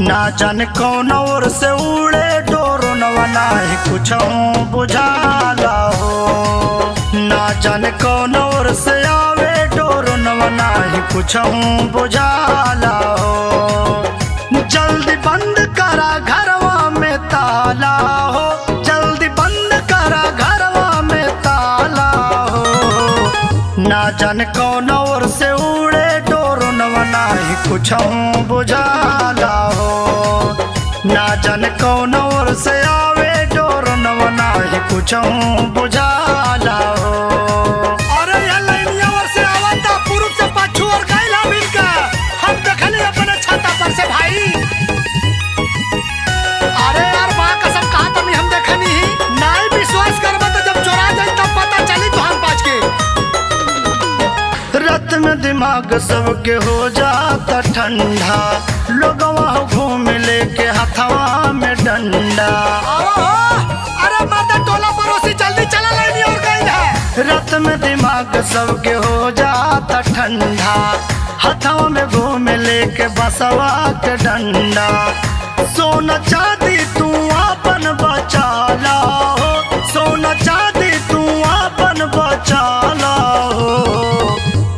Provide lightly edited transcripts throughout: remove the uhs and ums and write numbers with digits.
ना जाने कौन ओर से उड़े डोरनवा नाही कुछ बुझाला हो। ना जाने कौन ओर से आवे डोरनवा नाही कुछ बुझाला हो। जल्दी बंद करा घरवा में ताला हो, जल्दी बंद करा घरवा में ताला हो। ना जाने कौन ओर से उड़े डोरनवा नाही कुछ बुझाला हो। ना जाने कौन ओर से आवे डोरनवा नाही कुछ बुझाला हो। अरे ये लाइनिया ओर से आवता पूरब से पाछू और गइला मिलका हम देखली अपने छाता पर से भाई। अरे यार मां कसम कहा तनी हम देखनी ही नहीं विश्वास करबा तो जब चोरा जाई तब पता चली तो हम पाछ के। रात में दिमाग सबके हो जाता ठंडा, लोगवा घूम लेके हथवा में डंडा। अरे मर्दा टोला पड़ोसी जल्दी चला लाइनिया और गइल है। रात में दिमाग सबके हो जाता ठंडा, हथवा में घूम लेके बसवा के डंडा। सोना चांदी तू अपन बचाला हो, सोना चांदी तू अपन बचाला हो।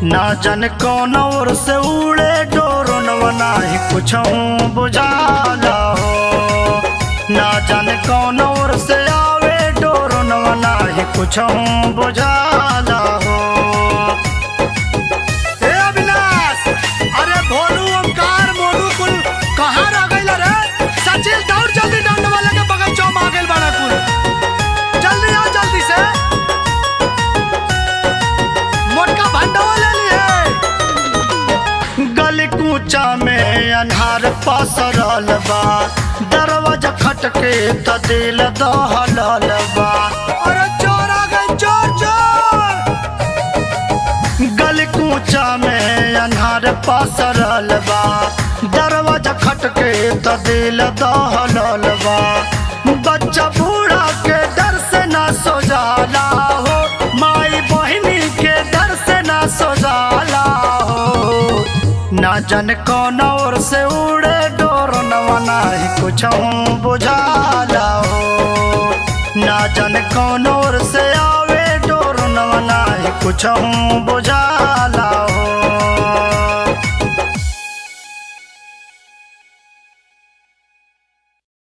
ना जाने कौन ओर से उड़े डोरनवा नाही कुछ बुझाला हो। ना जाने कौन ओर से आवे डोरनवा नाही कुछ बुझाला हो। ए अविनाश, अरे भोलू ओमकार मोनू कुल कहाँ रह गइल रे? सचिल दौड़ जल्दी डंड वाले के बगीचा में आ गइल बाड़ा कुल। जल्दी आ जल्दी से मोटका भंडवा ले लिए। गली कूचा में अन्हार पसरल बा, दरवाजा खटके त दिल दहलल बा। अरे चोर आ गए चोर चोर। गली कूचा में अन्हार पसरल बा, दरवाजा खटके त दिल दहलल बा। बच्चा बूढ़ा के डर से ना सो जाला हो, माई बहिनी के डर से ना सो जाला हो। ना जाने कौन ओर से उड़े डोरनवा नाही कुछ बुझाला हो। ना जाने कौन ओर से आवे डोरनवा नाही कुछ बुझाला हो।